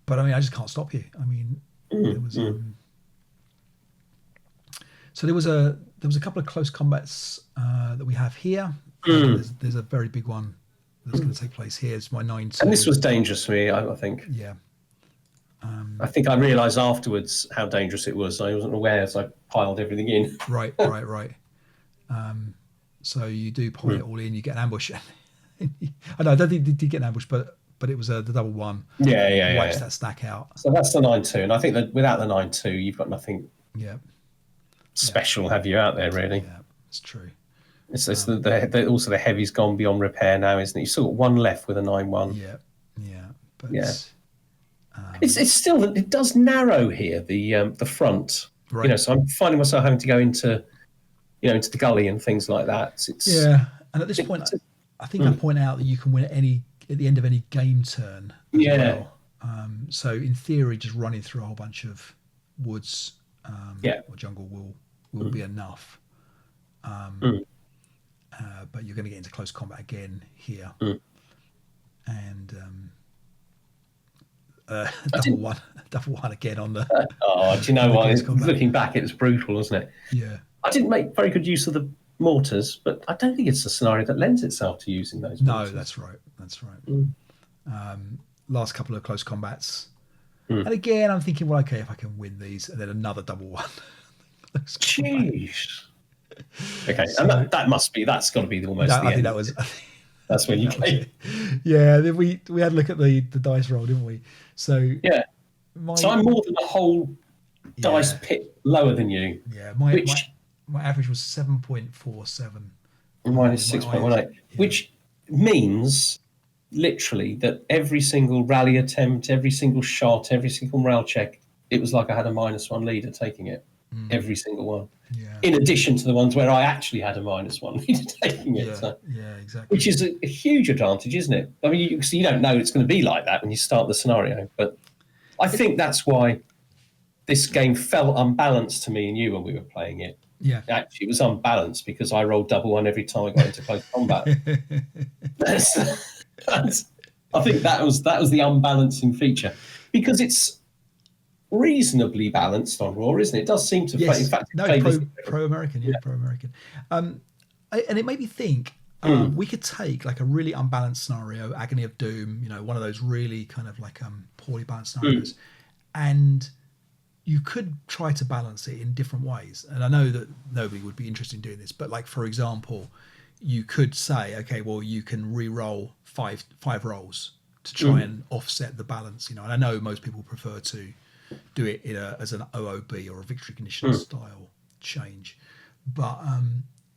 But I mean, I just can't stop you. I mean, there was so there was a couple of close combats that we have here. There's a very big one that's going to take place here. It's my 9-2. And this was dangerous for me, I think. Yeah. I think I realised afterwards how dangerous it was. I wasn't aware as I piled everything in. Right. So you do pile it all in, you get an ambush. I don't think you did get an ambush, but it was the double one. Wipes that stack out. So that's the 9-2, and I think that without the 9-2, you've got nothing special, have you, out there, really? Yeah, it's true. It's also the heavy's gone beyond repair now, isn't it? You've still got one left with a 9-1. But it's still, it does narrow here, the front. Right. So I'm finding myself having to go into the gully and things like that. And at this point, I think I point out that you can win at the end of any game turn. Well. So in theory, just running through a whole bunch of woods or jungle will be enough. But you're going to get into close combat again here, and double one again on the. Do you know what? Looking back, it was brutal, wasn't it? Yeah. I didn't make very good use of the mortars, but I don't think it's a scenario that lends itself to using those mortars. No, that's right. Last couple of close combats, and again, I'm thinking, well, okay, if I can win these, and then another double one. Jeez. Okay, so, and that's got to be almost the end. I think that was. That's when you came. Yeah, we had a look at the dice roll, didn't we? So so I'm more than a whole dice pit lower than you. Yeah, my average was 7.47. Mine is 6.18, which means literally that every single rally attempt, every single shot, every single morale check, it was like I had a -1 leader taking it. Every single one. Yeah. In addition to the ones where I actually had a -1 leader taking it. Exactly. Which is a huge advantage, isn't it? I mean, you don't know it's going to be like that when you start the scenario, but I think that's why this game felt unbalanced to me and you when we were playing it. Yeah. Actually, it was unbalanced because I rolled double one every time I got into close combat. I think that was the unbalancing feature, because it's reasonably balanced on Raw, isn't it? It does seem to play. In fact, pro-American, pro-American. And it made me think we could take like a really unbalanced scenario, Agony of Doom, one of those really kind of like poorly balanced scenarios, and you could try to balance it in different ways. And I know that nobody would be interested in doing this, but like, for example, you could say, okay, well, you can re-roll five rolls to try and offset the balance, and I know most people prefer to do it as an OOB or a victory condition style change, but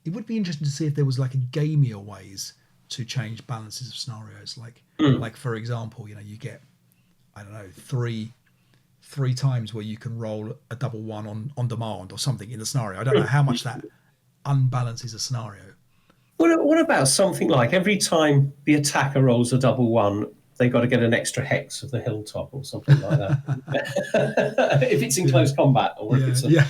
it would be interesting to see if there was like a gamier ways to change balances of scenarios. Like for example, you get, I don't know, three times where you can roll a double one on demand or something in the scenario. I don't know how much that unbalances a scenario. What about something like every time the attacker rolls a double one, they got to get an extra hex of the hilltop or something like that? If it's in close combat, or if it's the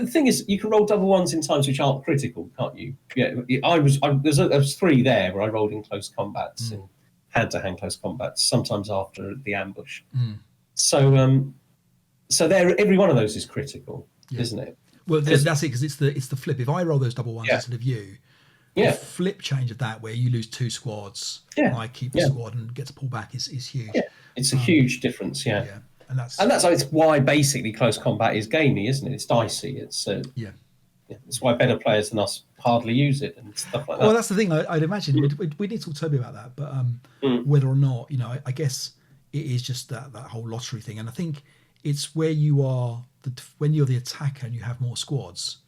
thing is, you can roll double ones in times which aren't critical, can't you? Yeah, there was 3 there where I rolled in close combats and had to hang close combats, sometimes after the ambush. So there, every one of those is critical, isn't it? Well, that's it, because it's the flip. If I roll those double ones instead of you, the flip change of that, where you lose 2 squads, and I keep the squad and get to pull back, is huge. Yeah, it's a huge difference. Yeah. And that's why basically close combat is gamey, isn't it? It's dicey. It's it's why better players than us hardly use it and stuff like that. Well, that's the thing. I'd imagine we need to talk to Toby about that, but whether or not, I guess it is just that whole lottery thing, and I think it's where you are when you're the attacker and you have more squads.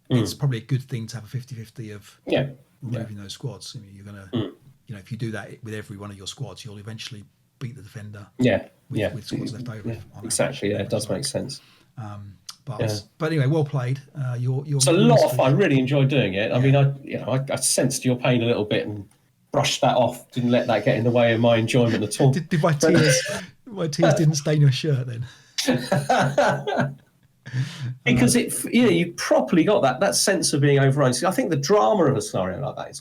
It's probably a good thing to have a 50-50 of removing those squads. You're gonna, if you do that with every one of your squads, you'll eventually beat the defender. With squads left over. Exactly. It does make sense. But anyway, well played. It's a lot of fun. I really enjoyed doing it. I mean, I sensed your pain a little bit and brushed that off. Didn't let that get in the way of my enjoyment at all. Did my tears didn't stain your shirt then? Because you properly got that sense of being overrun. So I think the drama of a scenario like that is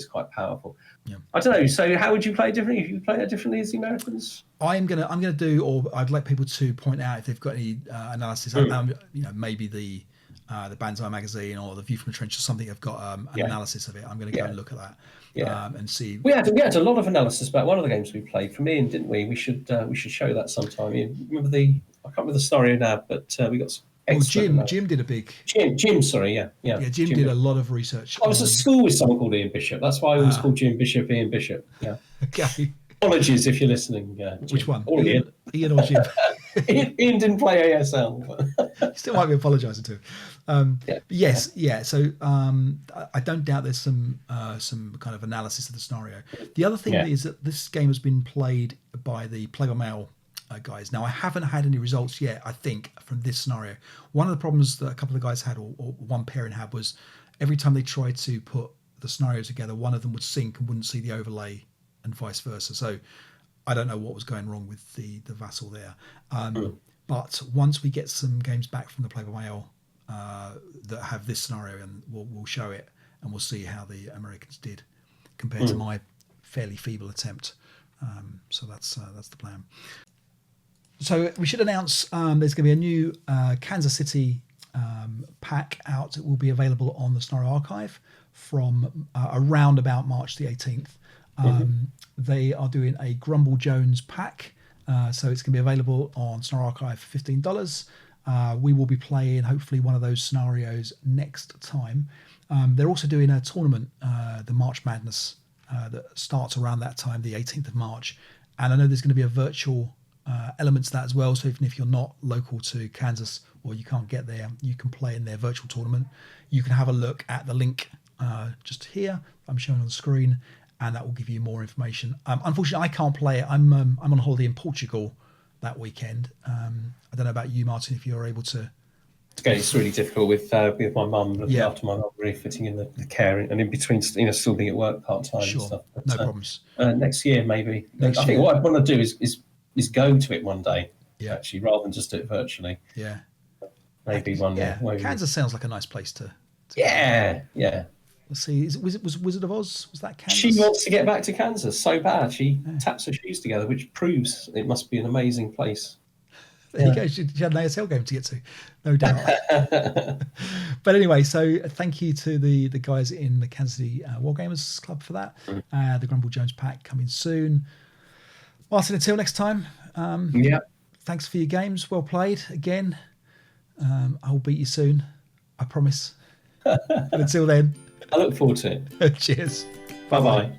quite powerful. Yeah. I don't know. So how would you play it differently? If you play that differently as the Americans? I'm gonna do, or I'd like people to point out if they've got any analysis. Maybe the Banzai magazine or the View from the Trench or something have got an analysis of it. I'm going to go and look at that and see. We had a lot of analysis about one of the games we played from Ian, didn't we? We should show that sometime. Remember I can't remember the scenario now, but we got some. Jim did a big. Jim, sorry, yeah. Jim did a lot of research. I was at school with someone called Ian Bishop. That's why I always called Jim Bishop Ian Bishop. Yeah. Okay. Apologies if you're listening. Which one? Ian or Jim? Ian didn't play ASL. Still might be apologising to him. So I don't doubt there's some kind of analysis of the scenario. The other thing is that this game has been played by the Play by Mail guys. Now, I haven't had any results yet, I think, from this scenario. One of the problems that a couple of guys had, or one pairing had, was every time they tried to put the scenario together, one of them would sync and wouldn't see the overlay and vice versa. So I don't know what was going wrong with the vassal there. But once we get some games back from the Play by Mail that have this scenario, and we'll show it, and we'll see how the Americans did compared to my fairly feeble attempt. So that's the plan. So we should announce there's going to be a new Kansas City pack out. It will be available on the Scenario Archive from around about March the 18th. They are doing a Grumble Jones pack. So it's going to be available on Scenario Archive for $15. We will be playing hopefully one of those scenarios next time. They're also doing a tournament, the March Madness, that starts around that time, the 18th of March. And I know there's going to be a virtual elements to that as well. So even if you're not local to Kansas or you can't get there, you can play in their virtual tournament. You can have a look at the link just here I'm showing on the screen, and that will give you more information. Unfortunately, I can't play it. I'm on holiday in Portugal that weekend. I don't know about you, Martin, if you're able to. Okay, it's really difficult with my mum looking after my mum, really fitting in the care and in between, still being at work part time and stuff. But, no problems. Next year, maybe. I think what I want to do is go to it one day, actually, rather than just do it virtually. Yeah. Maybe one day. Kansas sounds like a nice place to yeah. Let's see. Was Wizard of Oz? Was that Kansas? She wants to get back to Kansas so bad. She taps her shoes together, which proves it must be an amazing place. There you go. She had an ASL game to get to, no doubt. But anyway, so thank you to the guys in the Kansas City Wargamers Club for that. The Grumble Jones pack coming soon. Martin, until next time. Thanks for your games. Well played again. I'll beat you soon. I promise. And until then. I look forward to it. Cheers. Bye-bye.